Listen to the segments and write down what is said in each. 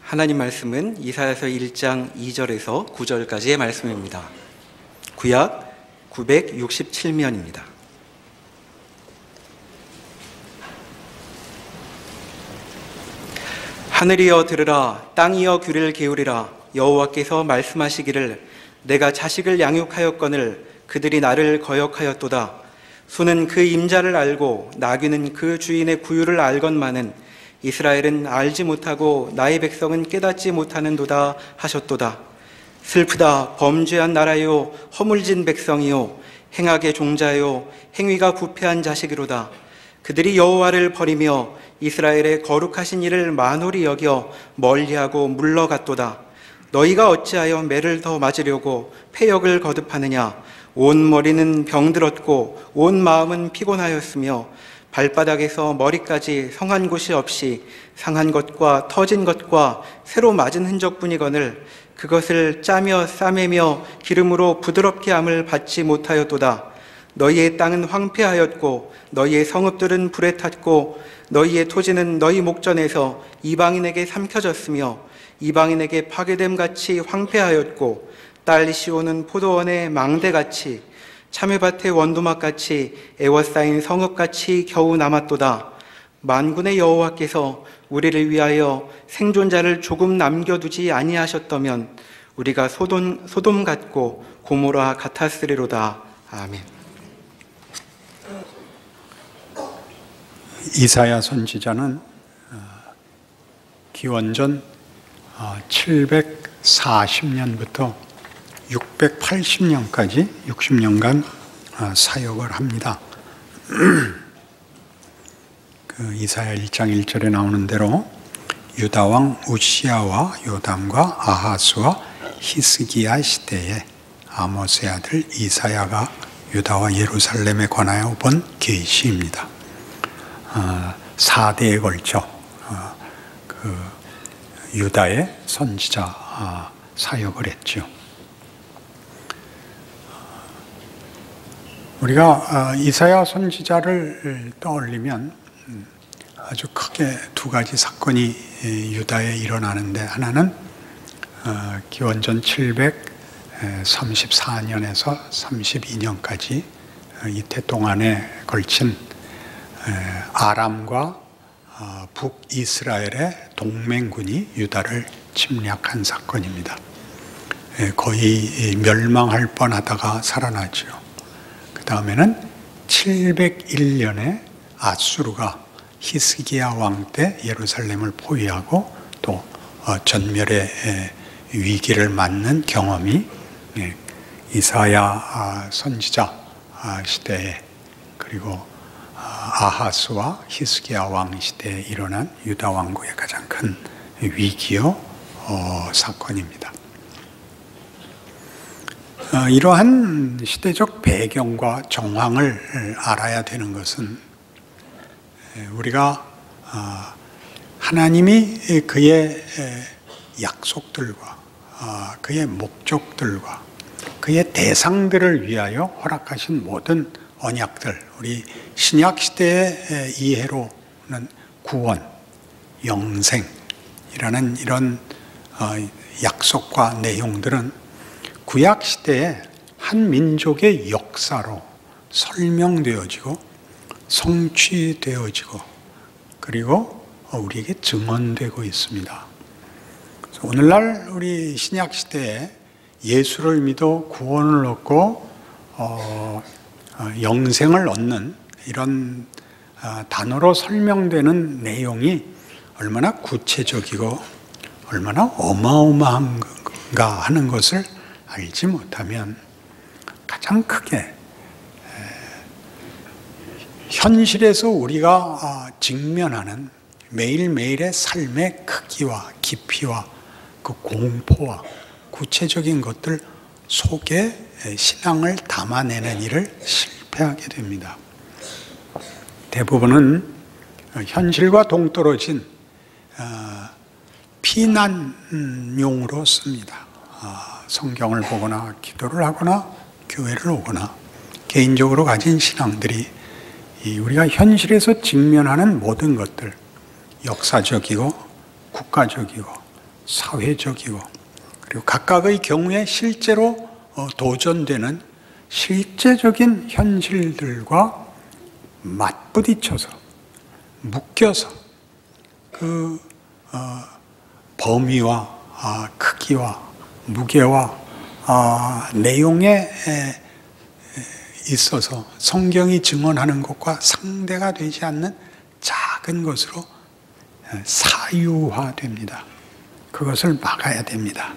하나님 말씀은 이사야서 1장 2절에서 9절까지의 말씀입니다. 구약 967면입니다. 하늘이여 들으라, 땅이여 귀를 기울이라. 여호와께서 말씀하시기를 내가 자식을 양육하였거늘 그들이 나를 거역하였도다. 소는 그 임자를 알고 나귀는 그 주인의 구유를 알건만은 이스라엘은 알지 못하고 나의 백성은 깨닫지 못하는도다 하셨도다. 슬프다. 범죄한 나라요, 허물진 백성이요, 행악의 종자요, 행위가 부패한 자식이로다. 그들이 여호와를 버리며 이스라엘의 거룩하신 이를 만홀히 여겨 멀리하고 물러갔도다. 너희가 어찌하여 매를 더 맞으려고 패역을 거듭하느냐. 온 머리는 병들었고 온 마음은 피곤하였으며 발바닥에서 머리까지 성한 곳이 없이 상한 것과 터진 것과 새로 맞은 흔적뿐이거늘 그것을 짜며 싸매며 기름으로 부드럽게 함을 받지 못하였도다. 너희의 땅은 황폐하였고 너희의 성읍들은 불에 탔고 너희의 토지는 너희 목전에서 이방인에게 삼켜졌으며 이방인에게 파괴됨같이 황폐하였고 딸 시온은 포도원의 망대같이 참외밭의 원두막같이 애워싸인 성읍같이 겨우 남았도다. 만군의 여호와께서 우리를 위하여 생존자를 조금 남겨두지 아니하셨다면 우리가 소돔 같고 고모라 같았으리로다. 아멘. 이사야 선지자는 기원전 740년부터 680년까지 60년간 사역을 합니다. 그 이사야 1장 1절에 나오는 대로 유다왕 우시야와 요담과 아하스와 히스기야 시대에 아모스의 아들 이사야가 유다와 예루살렘에 관하여 본 계시입니다. 4대에 걸쳐 그 유다의 선지자 사역을 했죠. 우리가 이사야 선지자를 떠올리면 아주 크게 두 가지 사건이 유다에 일어나는데, 하나는 기원전 734년에서 32년까지 이태 동안에 걸친 아람과 북이스라엘의 동맹군이 유다를 침략한 사건입니다. 거의 멸망할 뻔하다가 살아나죠. 그 다음에는 701년에 아수르가 히스기야 왕 때 예루살렘을 포위하고 또 전멸의 위기를 맞는 경험이 이사야 선지자 시대에, 그리고 아하스와 히스기야 왕 시대에 일어난 유다 왕국의 가장 큰 위기요 사건입니다. 이러한 시대적 배경과 정황을 알아야 되는 것은, 우리가 하나님이 그의 약속들과 그의 목적들과 그의 대상들을 위하여 허락하신 모든 언약들, 우리 신약 시대의 이해로는 구원, 영생이라는 이런 약속과 내용들은 구약 시대에 한 민족의 역사로 설명되어지고 성취되어지고 그리고 우리에게 증언되고 있습니다. 오늘날 우리 신약 시대에 예수를 믿어 구원을 얻고 영생을 얻는 이런 단어로 설명되는 내용이 얼마나 구체적이고 얼마나 어마어마한가 하는 것을 알지 못하면 가장 크게 현실에서 우리가 직면하는 매일매일의 삶의 크기와 깊이와 그 공포와 구체적인 것들 속에 신앙을 담아내는 일을 실패하게 됩니다. 대부분은 현실과 동떨어진 피난용으로 씁니다. 성경을 보거나 기도를 하거나 교회를 오거나 개인적으로 가진 신앙들이 우리가 현실에서 직면하는 모든 것들, 역사적이고 국가적이고 사회적이고 그리고 각각의 경우에 실제로 도전되는 실제적인 현실들과 맞부딪혀서 묶여서 그 범위와 크기와 무게와 내용에 있어서 성경이 증언하는 것과 상대가 되지 않는 작은 것으로 사유화됩니다. 그것을 막아야 됩니다.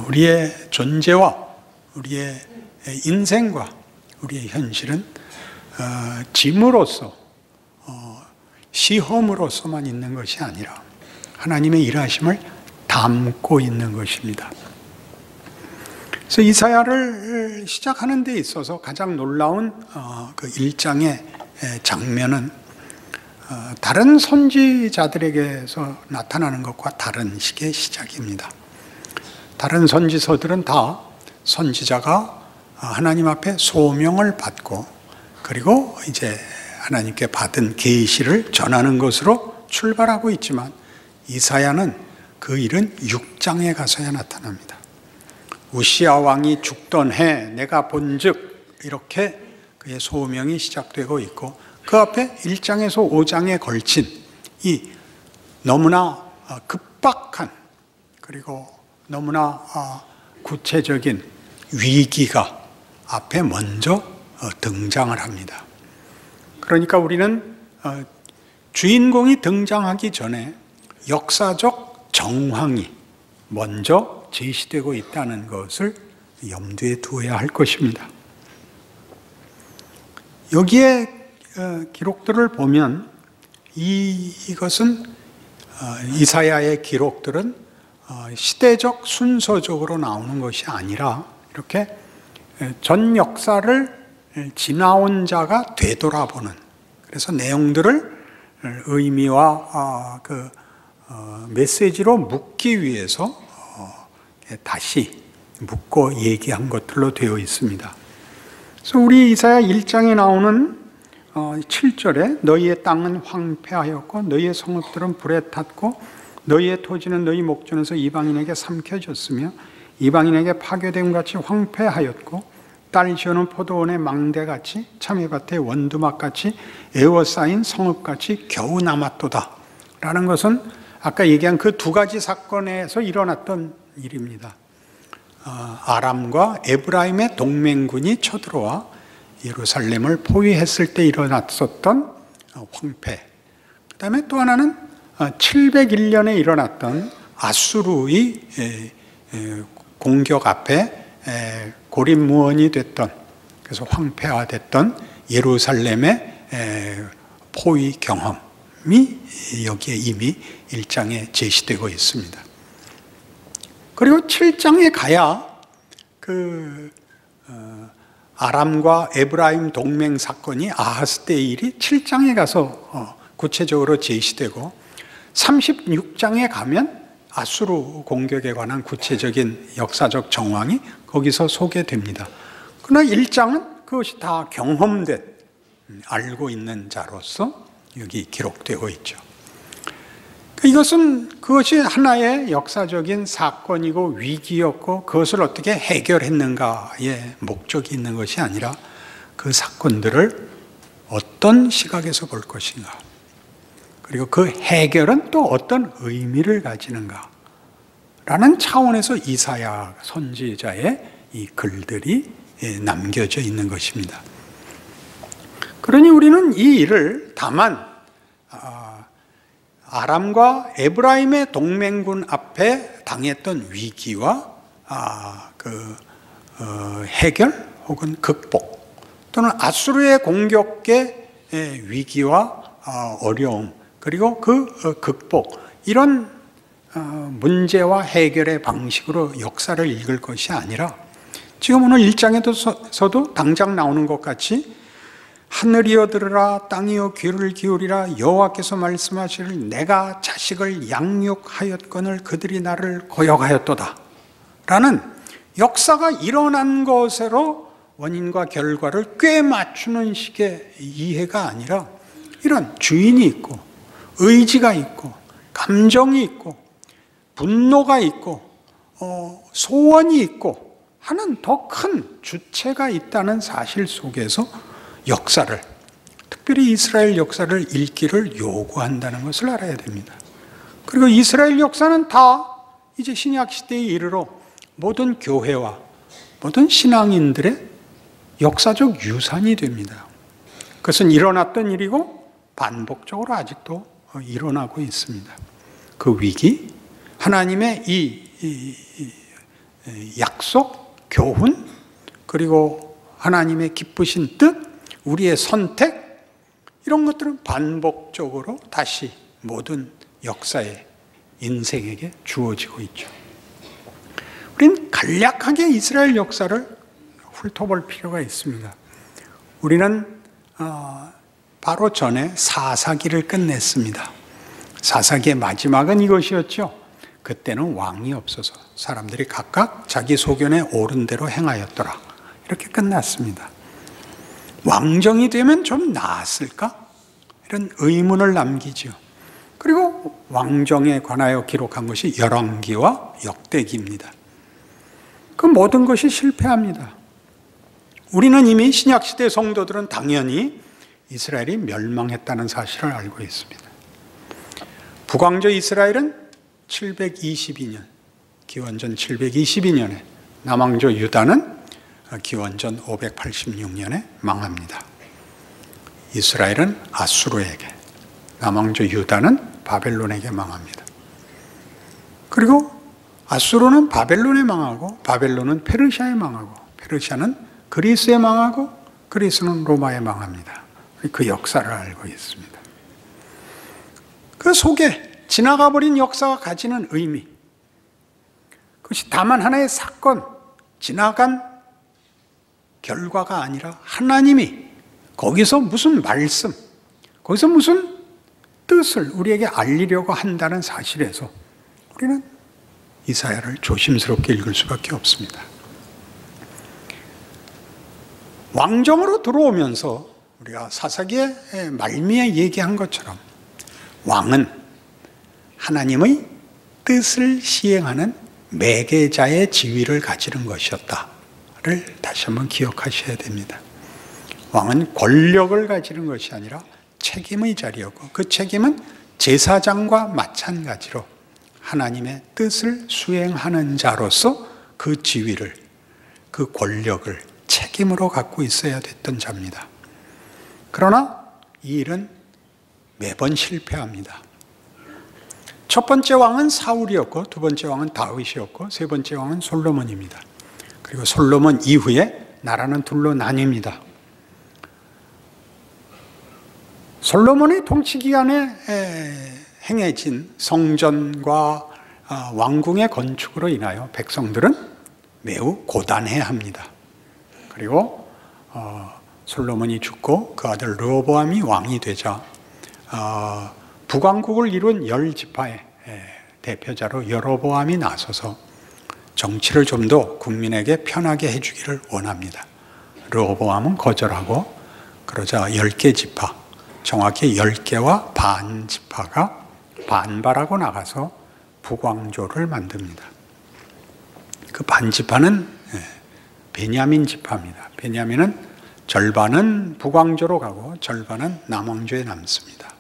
우리의 존재와 우리의 인생과 우리의 현실은 짐으로서 시험으로서만 있는 것이 아니라 하나님의 일하심을 담고 있는 것입니다. 그래서 이사야를 시작하는 데 있어서 가장 놀라운 그 1장의 장면은 다른 선지자들에게서 나타나는 것과 다른 식의 시작입니다. 다른 선지서들은 다 선지자가 하나님 앞에 소명을 받고 그리고 이제 하나님께 받은 계시를 전하는 것으로 출발하고 있지만 이사야는 그 일은 6장에 가서야 나타납니다. 우시야 왕이 죽던 해 내가 본즉 이렇게 그의 소명이 시작되고 있고 그 앞에 1장에서 5장에 걸친 이 너무나 급박한 그리고 너무나 구체적인 위기가 앞에 먼저 등장을 합니다. 그러니까 우리는 주인공이 등장하기 전에 역사적 정황이 먼저 제시되고 있다는 것을 염두에 두어야 할 것입니다. 여기에 기록들을 보면 이것은 이사야의 기록들은 시대적 순서적으로 나오는 것이 아니라 이렇게 전 역사를 지나온 자가 되돌아보는 그래서 내용들을 의미와 그 메시지로 묻기 위해서 다시 묻고 얘기한 것들로 되어 있습니다. 그래서 우리 이사야 1장에 나오는 7절에 너희의 땅은 황폐하였고 너희의 성읍들은 불에 탔고 너희의 토지는 너희 목전에서 이방인에게 삼켜졌으며 이방인에게 파괴됨 같이 황폐하였고 딸 지어놓은 포도원의 망대같이 참외밭의 원두막같이 에워싸인 성읍같이 겨우 남았도다 라는 것은 아까 얘기한 그 두 가지 사건에서 일어났던 일입니다. 아람과 에브라임의 동맹군이 쳐들어와 예루살렘을 포위했을 때 일어났었던 황폐, 그 다음에 또 하나는 701년에 일어났던 아수르의 공격 앞에 고립무원이 됐던, 그래서 황폐화됐던 예루살렘의 포위 경험이 여기에 이미 1장에 제시되고 있습니다. 그리고 7장에 가야 그 아람과 에브라임 동맹 사건이 아하스 때의 일이 7장에 가서 구체적으로 제시되고 36장에 가면 아수르 공격에 관한 구체적인 역사적 정황이 거기서 소개됩니다. 그러나 1장은 그것이 다 경험된, 알고 있는 자로서 여기 기록되고 있죠. 이것은 그것이 하나의 역사적인 사건이고 위기였고 그것을 어떻게 해결했는가의 목적이 있는 것이 아니라 그 사건들을 어떤 시각에서 볼 것인가, 그리고 그 해결은 또 어떤 의미를 가지는가 라는 차원에서 이사야 선지자의 이 글들이 남겨져 있는 것입니다. 그러니 우리는 이 일을 다만 아람과 에브라임의 동맹군 앞에 당했던 위기와 해결 혹은 극복, 또는 아수르의 공격의 위기와 어려움, 그리고 그 극복, 이런 문제와 해결의 방식으로 역사를 읽을 것이 아니라 지금 오늘 1장에서도 당장 나오는 것 같이 하늘이여 들으라 땅이여 귀를 기울이라 여호와께서 말씀하시를 내가 자식을 양육하였거늘 그들이 나를 거역하였도다 라는 역사가 일어난 것으로 원인과 결과를 꽤 맞추는 식의 이해가 아니라 이런 주인이 있고 의지가 있고 감정이 있고 분노가 있고 소원이 있고 하는 더 큰 주체가 있다는 사실 속에서 역사를, 특별히 이스라엘 역사를 읽기를 요구한다는 것을 알아야 됩니다. 그리고 이스라엘 역사는 다 이제 신약 시대에 이르러 모든 교회와 모든 신앙인들의 역사적 유산이 됩니다. 그것은 일어났던 일이고 반복적으로 아직도 일어나고 있습니다. 그 위기, 하나님의 이 약속, 교훈, 그리고 하나님의 기쁘신 뜻, 우리의 선택, 이런 것들은 반복적으로 다시 모든 역사의 인생에게 주어지고 있죠. 우린 간략하게 이스라엘 역사를 훑어볼 필요가 있습니다. 우리는 바로 전에 사사기를 끝냈습니다. 사사기의 마지막은 이것이었죠. 그때는 왕이 없어서 사람들이 각각 자기 소견에 옳은 대로 행하였더라. 이렇게 끝났습니다. 왕정이 되면 좀 나았을까? 이런 의문을 남기죠. 그리고 왕정에 관하여 기록한 것이 열왕기와 역대기입니다. 그 모든 것이 실패합니다. 우리는 이미 신약시대 성도들은 당연히 이스라엘이 멸망했다는 사실을 알고 있습니다. 북왕조 이스라엘은 722년, 기원전 722년에, 남왕조 유다는 기원전 586년에 망합니다. 이스라엘은 아수르에게, 남왕조 유다는 바벨론에게 망합니다. 그리고 아수르는 바벨론에 망하고, 바벨론은 페르시아에 망하고, 페르시아는 그리스에 망하고, 그리스는 로마에 망합니다. 그 역사를 알고 있습니다. 그 속에 지나가 버린 역사가 가지는 의미, 그것이 다만 하나의 사건, 지나간 결과가 아니라 하나님이 거기서 무슨 말씀, 거기서 무슨 뜻을 우리에게 알리려고 한다는 사실에서 우리는 이사야를 조심스럽게 읽을 수밖에 없습니다. 왕정으로 들어오면서 우리가 사사기의 말미에 얘기한 것처럼 왕은 하나님의 뜻을 시행하는 매개자의 지위를 가지는 것이었다를 다시 한번 기억하셔야 됩니다. 왕은 권력을 가지는 것이 아니라 책임의 자리였고, 그 책임은 제사장과 마찬가지로 하나님의 뜻을 수행하는 자로서 그 지위를, 그 권력을 책임으로 갖고 있어야 됐던 자입니다. 그러나 이 일은 매번 실패합니다. 첫 번째 왕은 사울이었고, 두 번째 왕은 다윗이었고, 세 번째 왕은 솔로몬입니다. 그리고 솔로몬 이후에 나라는 둘로 나뉩니다. 솔로몬의 통치 기간에 행해진 성전과 왕궁의 건축으로 인하여 백성들은 매우 고단해합니다. 그리고 솔로몬이 죽고 그 아들 르호보암이 왕이 되자 북왕국을 이룬 10지파의 대표자로 여로보암이 나서서 정치를 좀 더 국민에게 편하게 해주기를 원합니다. 르호보암은 거절하고, 그러자 10개 지파, 정확히 10개와 반 지파가 반발하고 나가서 북왕조를 만듭니다. 그 반 지파는 베냐민 지파입니다. 베냐민은 절반은 북왕조로 가고 절반은 남왕조에 남습니다.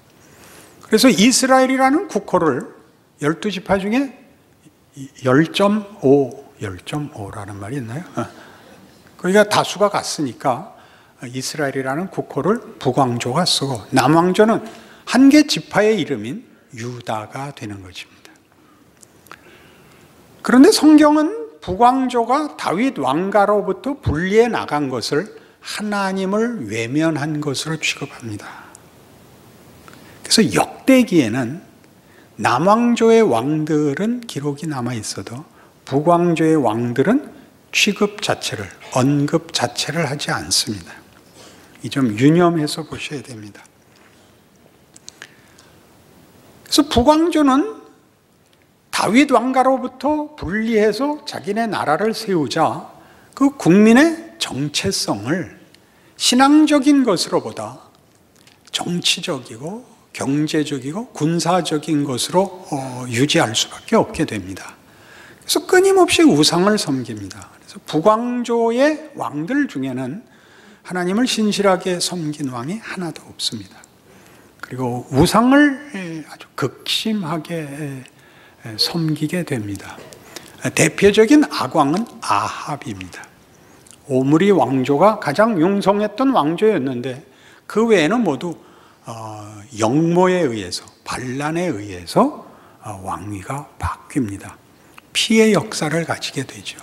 그래서 이스라엘이라는 국호를 12지파 중에 10.5라는 말이 있나요? 거기가 다수가 같으니까 이스라엘이라는 국호를 북왕조가 쓰고, 남왕조는 한 개 지파의 이름인 유다가 되는 것입니다. 그런데 성경은 북왕조가 다윗 왕가로부터 분리해 나간 것을 하나님을 외면한 것으로 취급합니다. 그래서 역대기에는 남왕조의 왕들은 기록이 남아 있어도 북왕조의 왕들은 취급 자체를, 언급 자체를 하지 않습니다. 이 점 유념해서 보셔야 됩니다. 그래서 북왕조는 다윗 왕가로부터 분리해서 자기네 나라를 세우자 그 국민의 정체성을 신앙적인 것으로보다 정치적이고 경제적이고 군사적인 것으로 유지할 수밖에 없게 됩니다. 그래서 끊임없이 우상을 섬깁니다. 그래서 북왕조의 왕들 중에는 하나님을 신실하게 섬긴 왕이 하나도 없습니다. 그리고 우상을 아주 극심하게 섬기게 됩니다. 대표적인 악왕은 아합입니다. 오므리 왕조가 가장 융성했던 왕조였는데 그 외에는 모두 영모에 의해서, 반란에 의해서 왕위가 바뀝니다. 피해 역사를 가지게 되죠.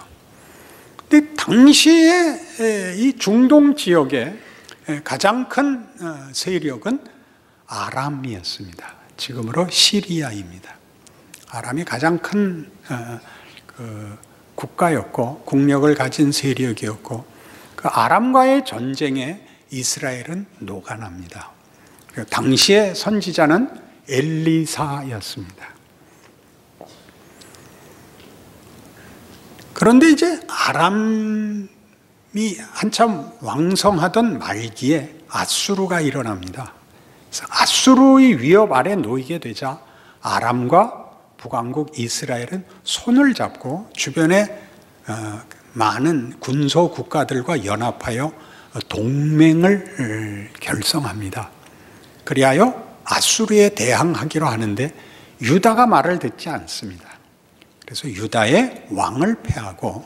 근데 당시에 이 중동 지역의 가장 큰 세력은 아람이었습니다. 지금으로 시리아입니다. 아람이 가장 큰 국가였고 국력을 가진 세력이었고 그 아람과의 전쟁에 이스라엘은 녹아납니다. 당시의 선지자는 엘리사였습니다. 그런데 이제 아람이 한참 왕성하던 말기에 아수르가 일어납니다. 그래서 아수르의 위협 아래 놓이게 되자 아람과 북왕국 이스라엘은 손을 잡고 주변의 많은 군소 국가들과 연합하여 동맹을 결성합니다. 그리하여 아수르에 대항하기로 하는데 유다가 말을 듣지 않습니다. 그래서 유다의 왕을 패하고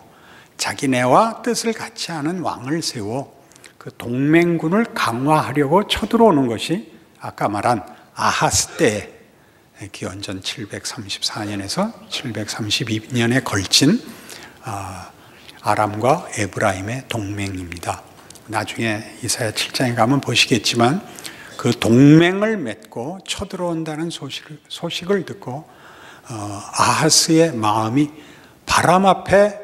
자기네와 뜻을 같이 하는 왕을 세워 그 동맹군을 강화하려고 쳐들어오는 것이 아까 말한 아하스 때 기원전 734년에서 732년에 걸친 아람과 에브라임의 동맹입니다. 나중에 이사야 7장에 가면 보시겠지만 그 동맹을 맺고 쳐들어온다는 소식을 듣고 아하스의 마음이 바람 앞에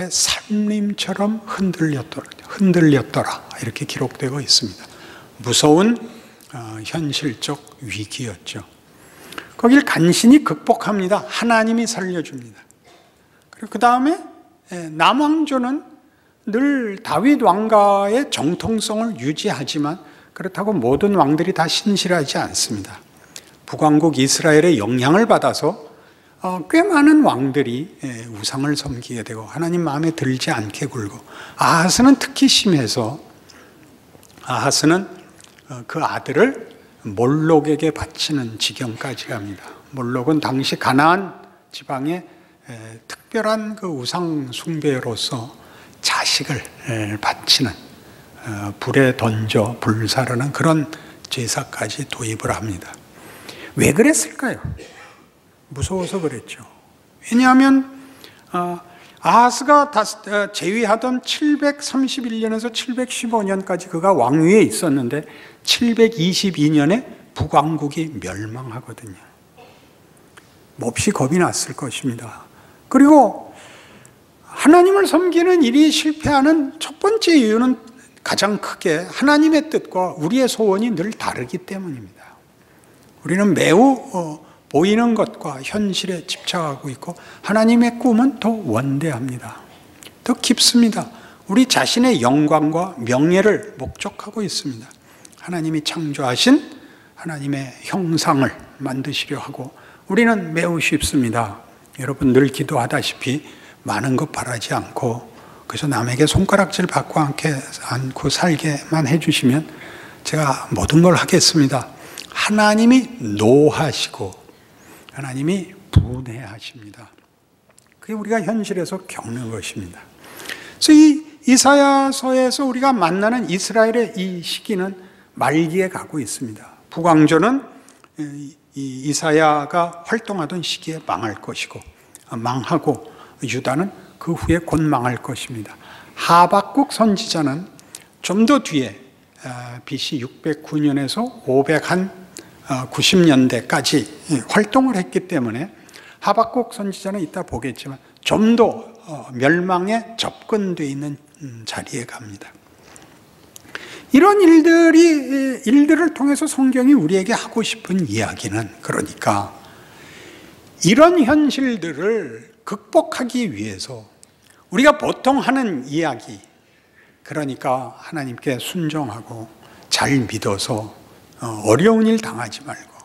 산림처럼 흔들렸더라 이렇게 기록되고 있습니다. 무서운 현실적 위기였죠. 거길 간신히 극복합니다. 하나님이 살려줍니다. 그리고 그 다음에 남왕조는 늘 다윗 왕가의 정통성을 유지하지만 그렇다고 모든 왕들이 다 신실하지 않습니다. 북왕국 이스라엘의 영향을 받아서 꽤 많은 왕들이 우상을 섬기게 되고 하나님 마음에 들지 않게 굴고 아하스는 특히 심해서 아하스는 그 아들을 몰록에게 바치는 지경까지 갑니다. 몰록은 당시 가나안 지방의 특별한 그 우상 숭배로서 자식을 바치는 불에 던져 불사르는 그런 제사까지 도입을 합니다. 왜 그랬을까요? 무서워서 그랬죠. 왜냐하면 아하스가 재위하던 731년에서 715년까지 그가 왕위에 있었는데 722년에 북왕국이 멸망하거든요. 몹시 겁이 났을 것입니다. 그리고 하나님을 섬기는 일이 실패하는 첫 번째 이유는 가장 크게 하나님의 뜻과 우리의 소원이 늘 다르기 때문입니다. 우리는 매우 보이는 것과 현실에 집착하고 있고 하나님의 꿈은 더 원대합니다. 더 깊습니다. 우리 자신의 영광과 명예를 목적하고 있습니다. 하나님이 창조하신 하나님의 형상을 만드시려 하고 우리는 매우 쉽습니다. 여러분 늘 기도하다시피 많은 것 바라지 않고 그래서 남에게 손가락질 받고 않고 살게만 해주시면 제가 모든 걸 하겠습니다. 하나님이 노하시고 하나님이 분해하십니다. 그게 우리가 현실에서 겪는 것입니다. 그래서 이 이사야서에서 우리가 만나는 이스라엘의 이 시기는 말기에 가고 있습니다. 북왕조는 이사야가 활동하던 시기에 망할 것이고 망하고 유다는 그 후에 곧 망할 것입니다. 하박국 선지자는 좀 더 뒤에 BC 609년에서 590년대까지 활동을 했기 때문에 하박국 선지자는 이따 보겠지만 좀 더 멸망에 접근되어 있는 자리에 갑니다. 이런 일들을 통해서 성경이 우리에게 하고 싶은 이야기는 그러니까 이런 현실들을 극복하기 위해서 우리가 보통 하는 이야기, 그러니까 하나님께 순종하고 잘 믿어서 어려운 일 당하지 말고,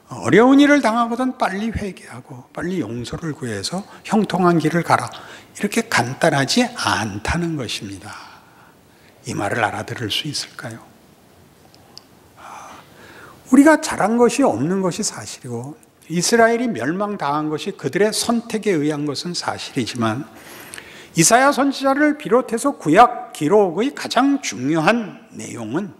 어려운 일을 당하거든 빨리 회개하고 빨리 용서를 구해서 형통한 길을 가라. 이렇게 간단하지 않다는 것입니다. 이 말을 알아들을 수 있을까요? 우리가 잘한 것이 없는 것이 사실이고 이스라엘이 멸망당한 것이 그들의 선택에 의한 것은 사실이지만 이사야 선지자를 비롯해서 구약 기록의 가장 중요한 내용은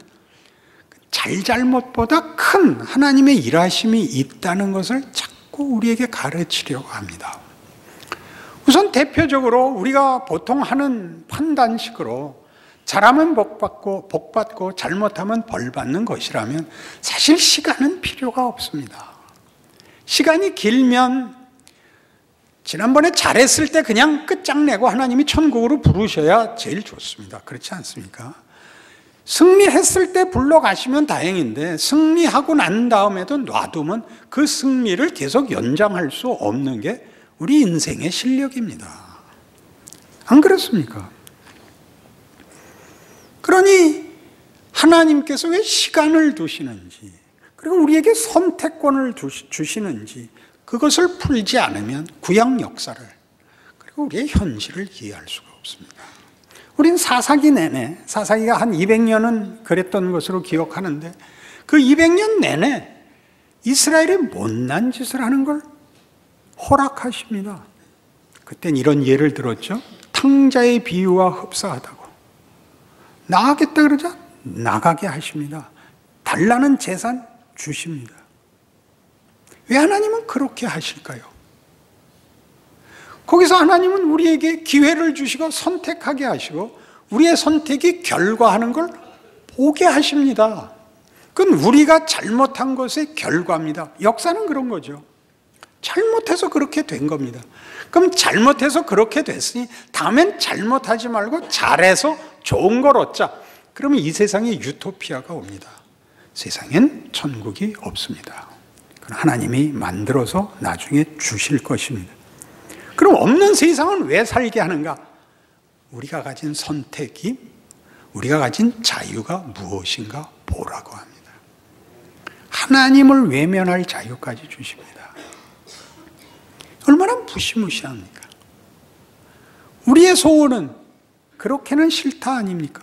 잘잘못보다 큰 하나님의 일하심이 있다는 것을 자꾸 우리에게 가르치려고 합니다. 우선 대표적으로 우리가 보통 하는 판단식으로 잘하면 복받고 잘못하면 벌받는 것이라면 사실 시간은 필요가 없습니다. 시간이 길면 지난번에 잘했을 때 그냥 끝장내고 하나님이 천국으로 부르셔야 제일 좋습니다. 그렇지 않습니까? 승리했을 때 불러가시면 다행인데 승리하고 난 다음에도 놔두면 그 승리를 계속 연장할 수 없는 게 우리 인생의 실력입니다. 안 그렇습니까? 그러니 하나님께서 왜 시간을 두시는지 그리고 우리에게 선택권을 주시는지 그것을 풀지 않으면 구약 역사를 그리고 우리의 현실을 이해할 수가 없습니다. 우린 사사기 내내, 사사기가 한 200년은 그랬던 것으로 기억하는데 그 200년 내내 이스라엘이 못난 짓을 하는 걸 허락하십니다. 그땐 이런 예를 들었죠. 탕자의 비유와 흡사하다고. 나가겠다 그러자 나가게 하십니다. 달라는 재산 주십니다. 왜 하나님은 그렇게 하실까요? 거기서 하나님은 우리에게 기회를 주시고 선택하게 하시고 우리의 선택이 결과하는 걸 보게 하십니다. 그건 우리가 잘못한 것의 결과입니다. 역사는 그런 거죠. 잘못해서 그렇게 된 겁니다. 그럼 잘못해서 그렇게 됐으니 다음엔 잘못하지 말고 잘해서 좋은 걸 얻자. 그러면 이 세상에 유토피아가 옵니다. 세상엔 천국이 없습니다. 그건 하나님이 만들어서 나중에 주실 것입니다. 그럼 없는 세상은 왜 살게 하는가? 우리가 가진 선택이, 우리가 가진 자유가 무엇인가 보라고 합니다. 하나님을 외면할 자유까지 주십니다. 얼마나 무시무시합니까? 우리의 소원은 그렇게는 싫다 아닙니까?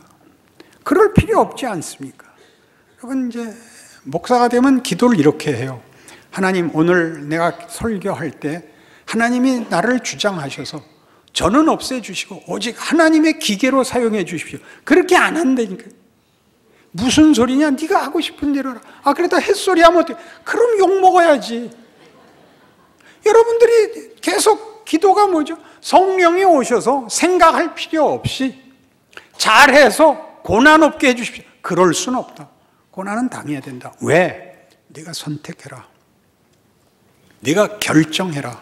그럴 필요 없지 않습니까? 여러분 이제 목사가 되면 기도를 이렇게 해요. 하나님, 오늘 내가 설교할 때 하나님이 나를 주장하셔서 저는 없애주시고 오직 하나님의 기계로 사용해 주십시오. 그렇게 안 한다니까. 무슨 소리냐? 네가 하고 싶은 대로 하라. 그래도 햇소리 하면 어떡해? 그럼 욕먹어야지. 여러분들이 계속 기도가 뭐죠? 성령이 오셔서 생각할 필요 없이 잘해서 고난 없게 해주십시오. 그럴 수는 없다. 고난은 당해야 된다. 왜? 네가 선택해라. 네가 결정해라.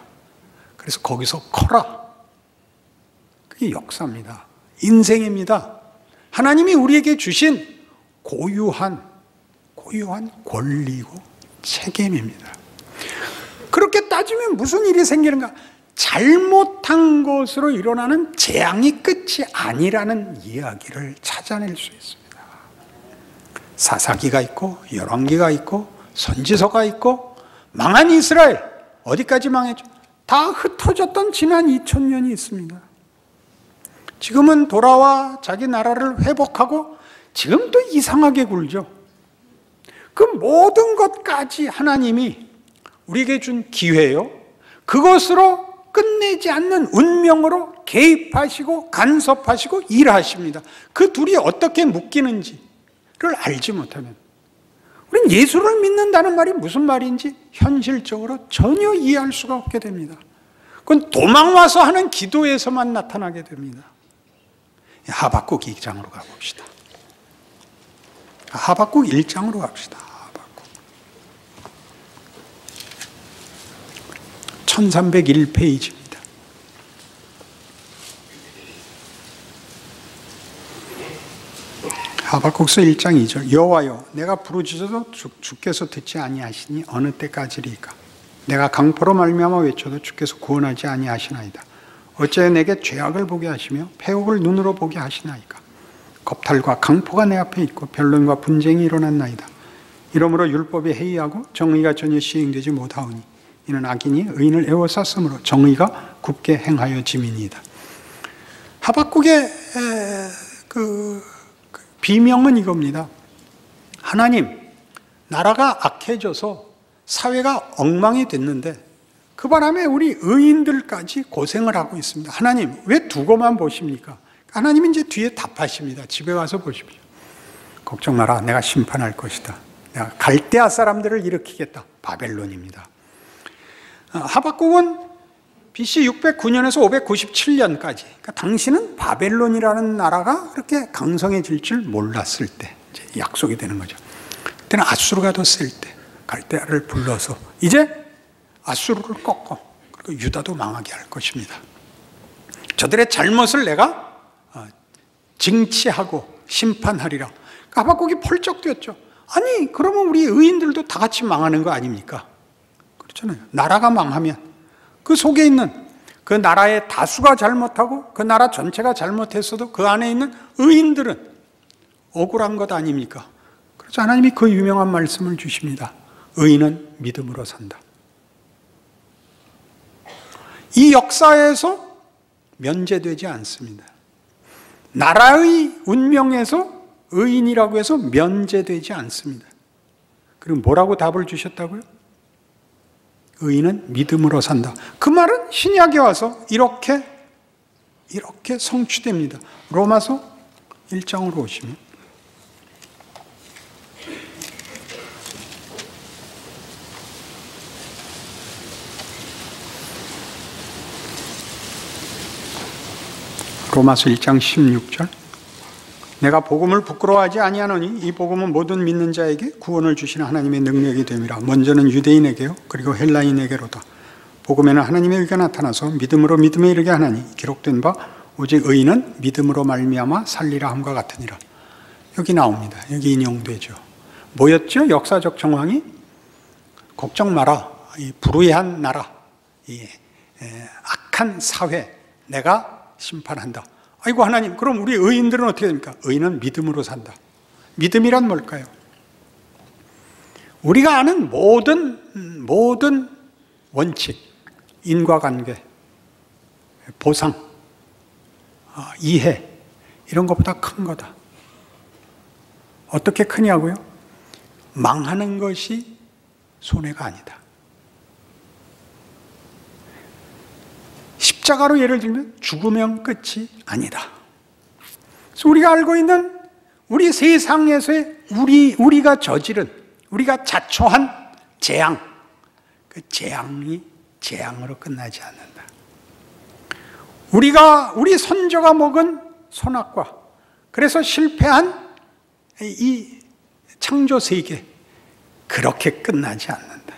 그래서 거기서 커라. 그게 역사입니다. 인생입니다. 하나님이 우리에게 주신 고유한 권리고 책임입니다. 그렇게 따지면 무슨 일이 생기는가? 잘못한 것으로 일어나는 재앙이 끝이 아니라는 이야기를 찾아낼 수 있습니다. 사사기가 있고 열왕기가 있고 선지서가 있고 망한 이스라엘 어디까지 망했죠? 다 흩어졌던 지난 2000년이 있습니다. 지금은 돌아와 자기 나라를 회복하고 지금 또 이상하게 굴죠. 그 모든 것까지 하나님이 우리에게 준 기회요. 그것으로 끝내지 않는 운명으로 개입하시고 간섭하시고 일하십니다. 그 둘이 어떻게 묶이는지를 알지 못하면 우리는 예수를 믿는다는 말이 무슨 말인지 현실적으로 전혀 이해할 수가 없게 됩니다. 그건 도망와서 하는 기도에서만 나타나게 됩니다. 하박국 2장으로 가봅시다. 하박국 1장으로 갑시다. 하박국 1301페이지입니다. 하박국서 1장 2절 여호와여 내가 부르짖어도 주께서 듣지 아니하시니 어느 때까지리까 내가 강포로 말미암아 외쳐도 주께서 구원하지 아니하시나이다. 어찌하여 내게 죄악을 보게 하시며 폐옥을 눈으로 보게 하시나이까. 겁탈과 강포가 내 앞에 있고 변론과 분쟁이 일어났나이다. 이러므로 율법이 해이하고 정의가 전혀 시행되지 못하오니 이는 악인이 의인을 애워쌌으므로 정의가 굳게 행하여 지민이다. 하박국의 그 비명은 이겁니다. 하나님, 나라가 악해져서 사회가 엉망이 됐는데 그 바람에 우리 의인들까지 고생을 하고 있습니다. 하나님, 왜 두고만 보십니까? 하나님이 이제 뒤에 답하십니다. 집에 와서 보십시오. 걱정 마라. 내가 심판할 것이다. 내가 갈대아 사람들을 일으키겠다. 바벨론입니다. 하박국은 BC 609년에서 597년까지, 그러니까 당시는 바벨론이라는 나라가 그렇게 강성해질 줄 몰랐을 때 이제 약속이 되는 거죠. 그때는 아수르가 더 셀 때 갈대아를 불러서 이제 아수르를 꺾고 그리고 유다도 망하게 할 것입니다. 저들의 잘못을 내가 징치하고 심판하리라. 하박국이 펄쩍 뛰었죠. 아니, 그러면 우리 의인들도 다 같이 망하는 거 아닙니까? 그렇잖아요. 나라가 망하면 그 속에 있는 그 나라의 다수가 잘못하고 그 나라 전체가 잘못했어도 그 안에 있는 의인들은 억울한 것 아닙니까? 그래서 하나님이 그 유명한 말씀을 주십니다. 의인은 믿음으로 산다. 이 역사에서 면제되지 않습니다. 나라의 운명에서 의인이라고 해서 면제되지 않습니다. 그리고 뭐라고 답을 주셨다고요? 의인은 믿음으로 산다. 그 말은 신약에 와서 이렇게 성취됩니다. 로마서 1장으로 오시면 로마서 1장 16절 내가 복음을 부끄러워하지 아니하노니 이 복음은 모든 믿는 자에게 구원을 주시는 하나님의 능력이 됨이라. 먼저는 유대인에게요 그리고 헬라인에게로다. 복음에는 하나님의 의가 나타나서 믿음으로 믿음에 이르게 하나니 기록된 바 오직 의인은 믿음으로 말미암아 살리라 함과 같으니라. 여기 나옵니다. 여기 인용되죠. 뭐였죠? 역사적 정황이 걱정 마라. 이 불의한 나라, 이 악한 사회 내가 심판한다. 아이고 하나님, 그럼 우리 의인들은 어떻게 됩니까? 의인은 믿음으로 산다. 믿음이란 뭘까요? 우리가 아는 모든 원칙, 인과관계, 보상, 이해 이런 것보다 큰 거다. 어떻게 크냐고요? 망하는 것이 손해가 아니다. 십자가로 예를 들면 죽으면 끝이 아니다. 그래서 우리가 알고 있는 우리 세상에서의 우리가 저지른, 우리가 자초한 재앙, 그 재앙이 재앙으로 끝나지 않는다. 우리 선조가 먹은 선악과, 그래서 실패한 이 창조 세계, 그렇게 끝나지 않는다.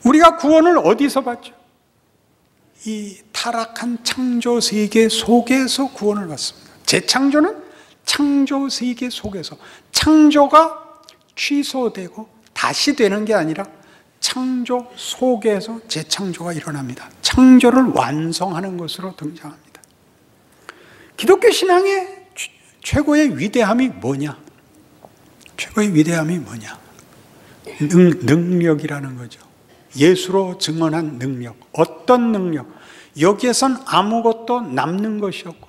우리가 구원을 어디서 받죠? 이 타락한 창조 세계 속에서 구원을 받습니다. 재창조는 창조 세계 속에서, 창조가 취소되고 다시 되는 게 아니라 창조 속에서 재창조가 일어납니다. 창조를 완성하는 것으로 등장합니다. 기독교 신앙의 최고의 위대함이 뭐냐? 최고의 위대함이 뭐냐? 능력이라는 거죠. 예수로 증언한 능력. 어떤 능력? 여기에선 아무것도 남는 것이 없고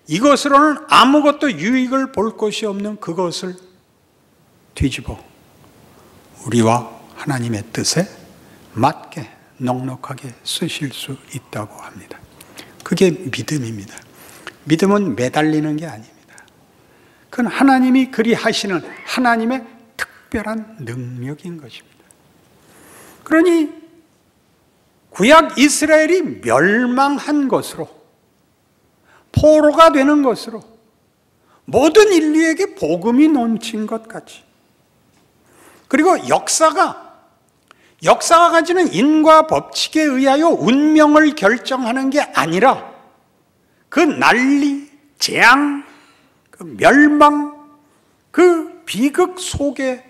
이것으로는 아무것도 유익을 볼 것이 없는 그것을 뒤집어 우리와 하나님의 뜻에 맞게 넉넉하게 쓰실 수 있다고 합니다. 그게 믿음입니다. 믿음은 매달리는 게 아닙니다. 그건 하나님이 그리 하시는 하나님의 특별한 능력인 것입니다. 그러니 구약 이스라엘이 멸망한 것으로, 포로가 되는 것으로 모든 인류에게 복음이 넘친 것 같이, 그리고 역사가 가지는 인과 법칙에 의하여 운명을 결정하는 게 아니라 그 난리, 재앙, 그 멸망, 그 비극 속에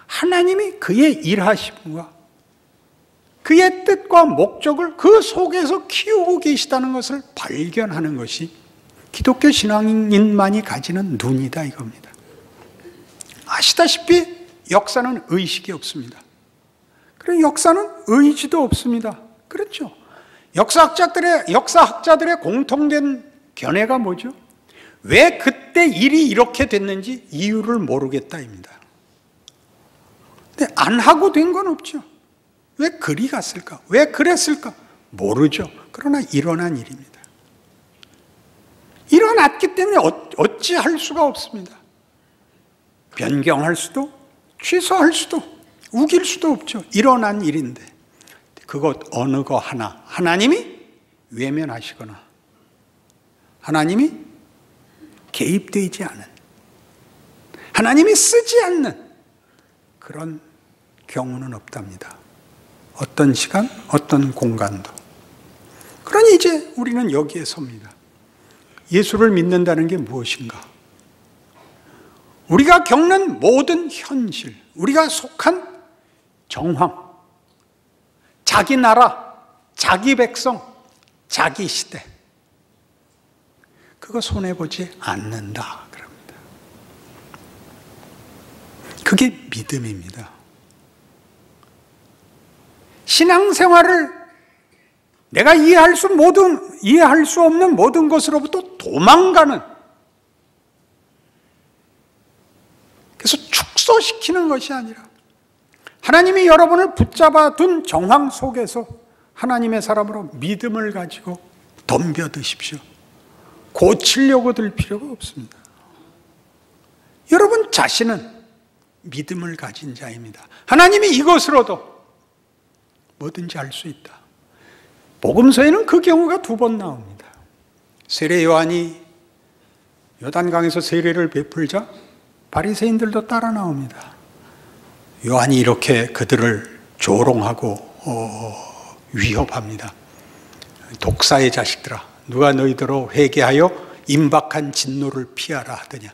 하나님이 그의 일하심과 그의 뜻과 목적을 그 속에서 키우고 계시다는 것을 발견하는 것이 기독교 신앙인만이 가지는 눈이다 이겁니다. 아시다시피 역사는 의식이 없습니다. 그리고 역사는 의지도 없습니다. 그렇죠? 역사학자들의 공통된 견해가 뭐죠? 왜 그때 일이 이렇게 됐는지 이유를 모르겠다입니다. 근데 안 하고 된 건 없죠. 왜 그리 갔을까? 왜 그랬을까? 모르죠. 그러나 일어난 일입니다. 일어났기 때문에 어찌할 수가 없습니다. 변경할 수도, 취소할 수도, 우길 수도 없죠. 일어난 일인데 그것 어느 거 하나 하나님이 외면하시거나 하나님이 개입되지 않은, 하나님이 쓰지 않는 그런 경우는 없답니다. 어떤 시간, 어떤 공간도. 그러니 이제 우리는 여기에 섭니다. 예수를 믿는다는 게 무엇인가? 우리가 겪는 모든 현실, 우리가 속한 정황, 자기 나라, 자기 백성, 자기 시대, 그거 손해보지 않는다 그럽니다. 그게 믿음입니다. 신앙생활을 내가 이해할 수 없는 모든 것으로부터 도망가는, 그래서 축소시키는 것이 아니라 하나님이 여러분을 붙잡아 둔 정황 속에서 하나님의 사람으로 믿음을 가지고 덤벼드십시오. 고치려고 들 필요가 없습니다. 여러분 자신은 믿음을 가진 자입니다. 하나님이 이것으로도 뭐든지 할 수 있다. 복음서에는 그 경우가 2번 나옵니다. 세례 요한이 요단강에서 세례를 베풀자 바리새인들도 따라 나옵니다. 요한이 이렇게 그들을 조롱하고 위협합니다. 독사의 자식들아, 누가 너희더러 회개하여 임박한 진노를 피하라 하더냐.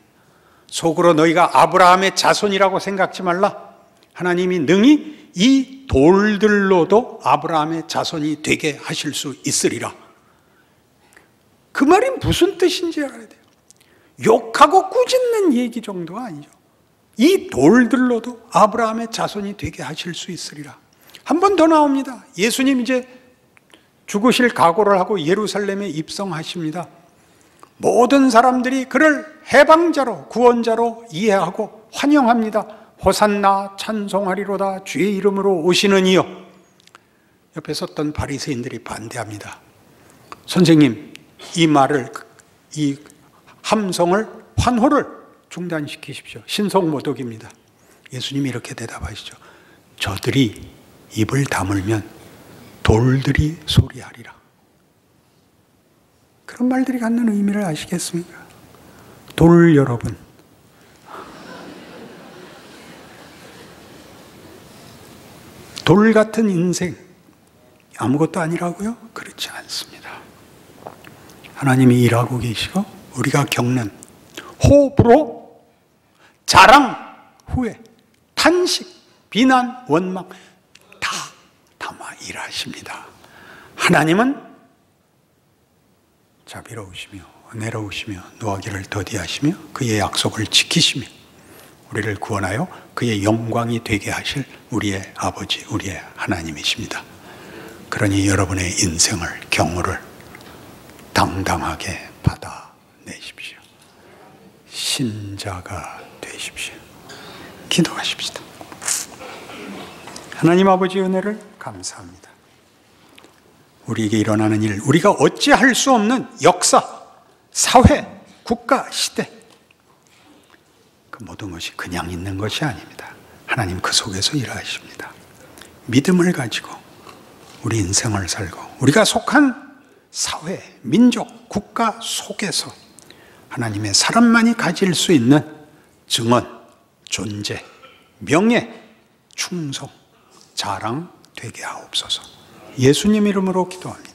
속으로 너희가 아브라함의 자손이라고 생각지 말라. 하나님이 능히 이 돌들로도 아브라함의 자손이 되게 하실 수 있으리라. 그 말이 무슨 뜻인지 알아야 돼요. 욕하고 꾸짖는 얘기 정도가 아니죠. 이 돌들로도 아브라함의 자손이 되게 하실 수 있으리라. 한 번 더 나옵니다. 예수님 이제 죽으실 각오를 하고 예루살렘에 입성하십니다. 모든 사람들이 그를 해방자로, 구원자로 이해하고 환영합니다. 호산나 찬송하리로다 주의 이름으로 오시는 이여. 옆에 섰던 바리새인들이 반대합니다. 선생님, 이 말을, 이 함성을, 환호를 중단시키십시오. 신성모독입니다. 예수님이 이렇게 대답하시죠. 저들이 입을 다물면 돌들이 소리하리라. 그런 말들이 갖는 의미를 아시겠습니까? 돌 여러분, 돌 같은 인생 아무것도 아니라고요? 그렇지 않습니다. 하나님이 일하고 계시고 우리가 겪는 호불호, 자랑, 후회, 탄식, 비난, 원망 다 담아 일하십니다. 하나님은 자비로우시며 은혜로우시며 노하기를 더디하시며 그의 약속을 지키시며 우리를 구원하여 그의 영광이 되게 하실 우리의 아버지, 우리의 하나님이십니다. 그러니 여러분의 인생을, 경우를 당당하게 받아내십시오. 신자가 되십시오. 기도하십시다. 하나님 아버지 은혜를 감사합니다. 우리에게 일어나는 일, 우리가 어찌할 수 없는 역사, 사회, 국가, 시대, 그 모든 것이 그냥 있는 것이 아닙니다. 하나님 그 속에서 일하십니다. 믿음을 가지고 우리 인생을 살고 우리가 속한 사회, 민족, 국가 속에서 하나님의 사람만이 가질 수 있는 증언, 존재, 명예, 충성, 자랑 되게 하옵소서. 예수님 이름으로 기도합니다.